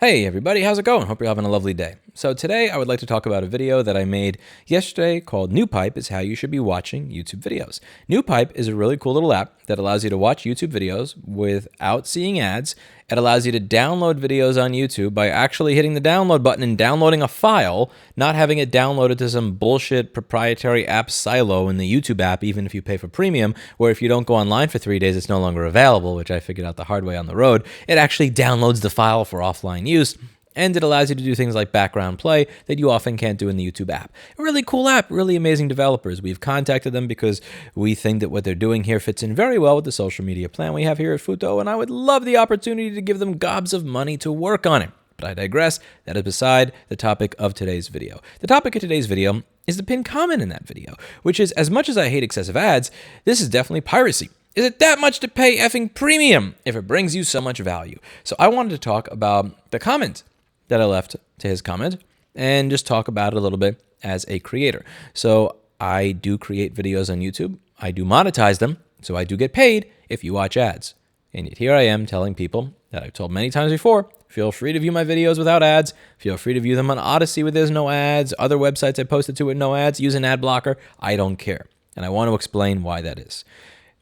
Hey everybody, how's it going? Hope you're having a lovely day. So today I would like to talk about a video that I made yesterday called New Pipe is how you should be watching YouTube videos. New Pipe is a really cool little app that allows you to watch YouTube videos without seeing ads. It allows you to download videos on YouTube by actually hitting the download button and downloading a file, not having it downloaded to some bullshit proprietary app silo in the YouTube app, even if you pay for premium, where if you don't go online for 3 days, it's no longer available, which I figured out the hard way on the road. It actually downloads the file for offline use. And it allows you to do things like background play that you often can't do in the YouTube app. A really cool app, really amazing developers. We've contacted them because we think that what they're doing here fits in very well with the social media plan we have here at Futo, and I would love the opportunity to give them gobs of money to work on it. But I digress. That is beside the topic of today's video. The topic of today's video is the pinned comment in that video, which is, as much as I hate excessive ads, this is definitely piracy. Is it that much to pay effing premium if it brings you so much value? So I wanted to talk about the comment that I left to his comment and just talk about it a little bit as a creator. So I do create videos on YouTube. I do monetize them. So I do get paid if you watch ads. And yet here I am telling people that I've told many times before, feel free to view my videos without ads. Feel free to view them on Odyssey where there's no ads. Other websites I posted to with no ads. Use an ad blocker. I don't care. And I want to explain why that is.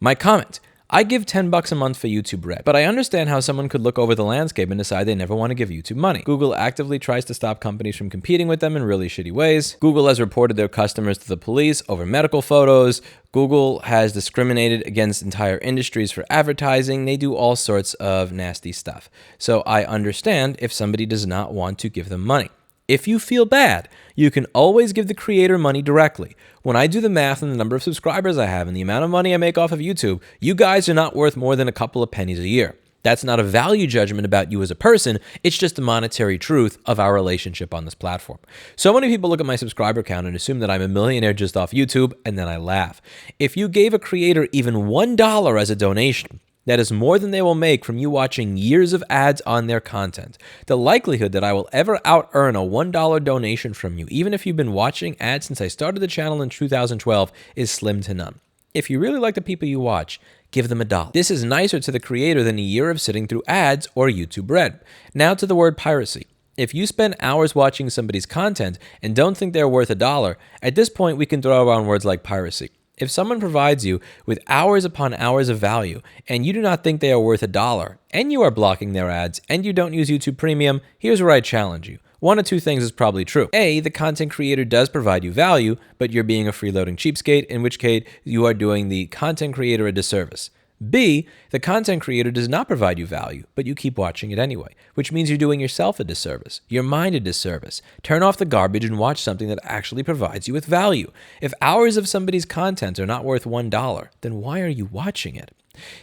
My comment. I give $10 a month for YouTube Red, but I understand how someone could look over the landscape and decide they never want to give YouTube money. Google actively tries to stop companies from competing with them in really shitty ways. Google has reported their customers to the police over medical photos. Google has discriminated against entire industries for advertising. They do all sorts of nasty stuff. So I understand if somebody does not want to give them money. If you feel bad, you can always give the creator money directly. When I do the math on the number of subscribers I have and the amount of money I make off of YouTube, you guys are not worth more than a couple of pennies a year. That's not a value judgment about you as a person. It's just the monetary truth of our relationship on this platform. So many people look at my subscriber count and assume that I'm a millionaire just off YouTube, and then I laugh. If you gave a creator even $1 as a donation, that is more than they will make from you watching years of ads on their content. The likelihood that I will ever out-earn a $1 donation from you, even if you've been watching ads since I started the channel in 2012, is slim to none. If you really like the people you watch, give them $1. This is nicer to the creator than a year of sitting through ads or YouTube Red. Now to the word piracy. If you spend hours watching somebody's content and don't think they're worth $1, at this point we can throw around words like piracy. If someone provides you with hours upon hours of value and you do not think they are worth $1 and you are blocking their ads and you don't use YouTube Premium, here's where I challenge you. One of two things is probably true. A, the content creator does provide you value, but you're being a freeloading cheapskate, in which case you are doing the content creator a disservice. B, the content creator does not provide you value, but you keep watching it anyway, which means you're doing yourself a disservice, your mind a disservice. Turn off the garbage and watch something that actually provides you with value. If hours of somebody's content are not worth $1, then why are you watching it?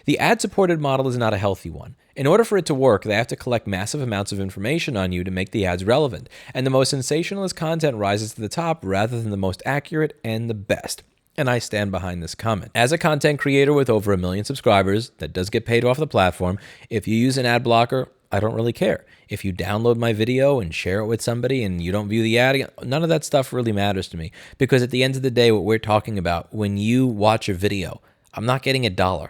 The ad-supported model is not a healthy one. In order for it to work, they have to collect massive amounts of information on you to make the ads relevant, and the most sensationalist content rises to the top rather than the most accurate and the best. And I stand behind this comment. As a content creator with over 1 million subscribers that does get paid off the platform, if you use an ad blocker, I don't really care. If you download my video and share it with somebody and you don't view the ad, none of that stuff really matters to me. Because at the end of the day, what we're talking about, when you watch a video, I'm not getting $1.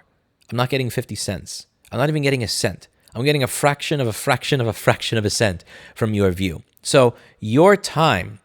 I'm not getting 50 cents. I'm not even getting a cent. I'm getting a fraction of a fraction of a fraction of a cent from your view. So your time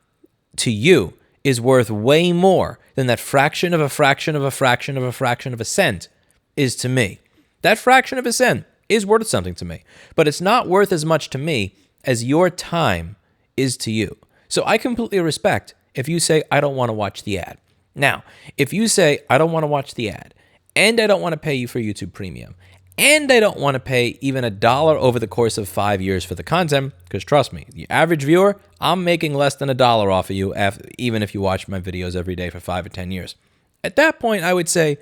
to you is worth way more than that fraction of a fraction of a fraction of a fraction of a cent is to me. That fraction of a cent is worth something to me, but it's not worth as much to me as your time is to you. So I completely respect if you say, I don't want to watch the ad. Now, if you say, I don't want to watch the ad, and I don't want to pay you for YouTube Premium, and I don't want to pay even $1 over the course of 5 years for the content, because trust me, the average viewer, I'm making less than $1 off of you, even if you watch my videos every day for 5 or 10 years. At that point, I would say,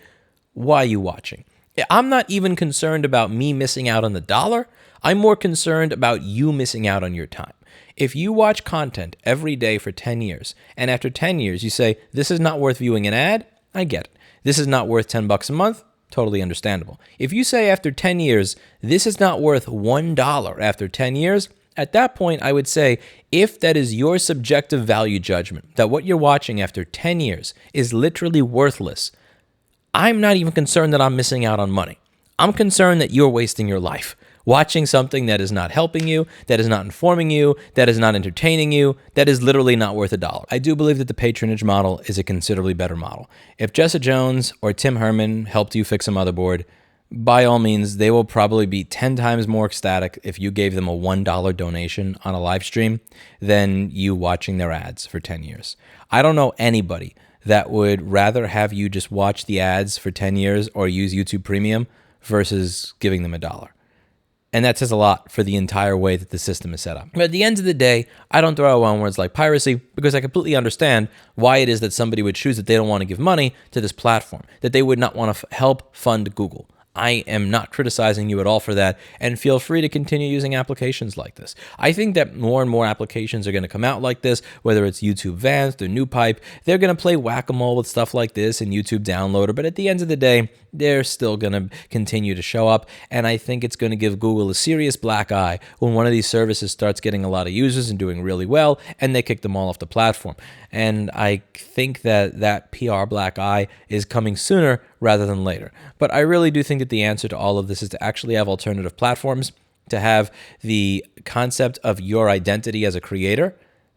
why are you watching? I'm not even concerned about me missing out on the dollar. I'm more concerned about you missing out on your time. If you watch content every day for 10 years, and after 10 years you say, this is not worth viewing an ad, I get it. This is not worth $10 a month, totally understandable. If you say after 10 years, this is not worth $1 after 10 years, at that point, I would say, if that is your subjective value judgment, that what you're watching after 10 years is literally worthless, I'm not even concerned that I'm missing out on money. I'm concerned that you're wasting your life. Watching something that is not helping you, that is not informing you, that is not entertaining you, that is literally not worth $1. I do believe that the patronage model is a considerably better model. If Jessa Jones or Tim Herman helped you fix a motherboard, by all means, they will probably be 10 times more ecstatic if you gave them a $1 donation on a live stream than you watching their ads for 10 years. I don't know anybody that would rather have you just watch the ads for 10 years or use YouTube Premium versus giving them $1. And that says a lot for the entire way that the system is set up. But at the end of the day, I don't throw around words like piracy because I completely understand why it is that somebody would choose that they don't want to give money to this platform, that they would not want to help fund Google. I am not criticizing you at all for that, and feel free to continue using applications like this. I think that more and more applications are going to come out like this, whether it's YouTube Vanced or NewPipe. They're going to play whack-a-mole with stuff like this and YouTube Downloader, but at the end of the day, they're still going to continue to show up, and I think it's going to give Google a serious black eye when one of these services starts getting a lot of users and doing really well, and they kick them all off the platform. And I think that that PR black eye is coming sooner rather than later. But I really do think that the answer to all of this is to actually have alternative platforms, to have the concept of your identity as a creator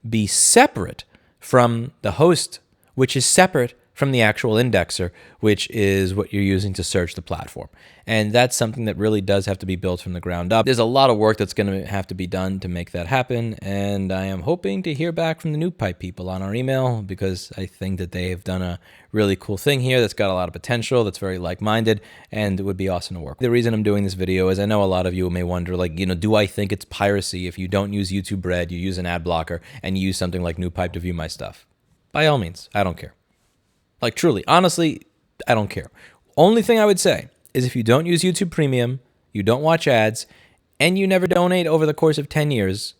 be separate from the host, which is separate from the actual indexer, which is what you're using to search the platform. And that's something that really does have to be built from the ground up. There's a lot of work that's going to have to be done to make that happen, and I am hoping to hear back from the NewPipe people on our email, because I think that they have done a really cool thing here that's got a lot of potential, that's very like-minded, and it would be awesome to work with. The reason I'm doing this video is I know a lot of you may wonder, like, do I think it's piracy if you don't use YouTube Red, you use an ad blocker, and you use something like NewPipe to view my stuff? By all means, I don't care. Like, truly, honestly, I don't care. Only thing I would say is if you don't use YouTube Premium, you don't watch ads, and you never donate over the course of 10 years,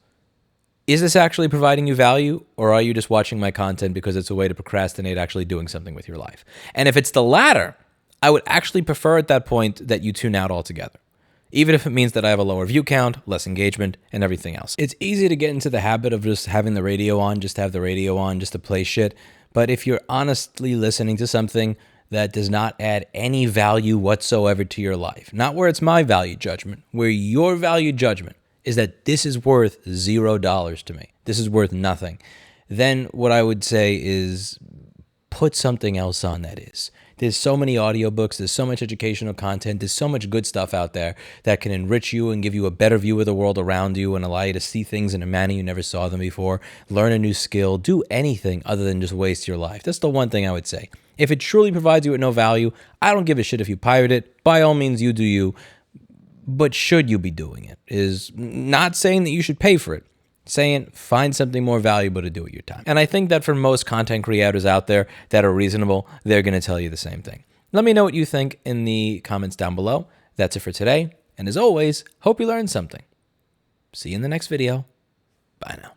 is this actually providing you value, or are you just watching my content because it's a way to procrastinate actually doing something with your life? And if it's the latter, I would actually prefer at that point that you tune out altogether, even if it means that I have a lower view count, less engagement, and everything else. It's easy to get into the habit of just having the radio on, just to have the radio on, just to play shit. But if you're honestly listening to something that does not add any value whatsoever to your life, not where it's my value judgment, where your value judgment is that this is worth $0 to me, this is worth nothing, then what I would say is put something else on that is. There's so many audiobooks, there's so much educational content, there's so much good stuff out there that can enrich you and give you a better view of the world around you and allow you to see things in a manner you never saw them before, learn a new skill, do anything other than just waste your life. That's the one thing I would say. If it truly provides you with no value, I don't give a shit if you pirate it. By all means, you do you. But should you be doing it? Is not saying that you should pay for it. Saying find something more valuable to do with your time. And I think that for most content creators out there that are reasonable, they're going to tell you the same thing. Let me know what you think in the comments down below. That's it for today. And as always, hope you learned something. See you in the next video. Bye now.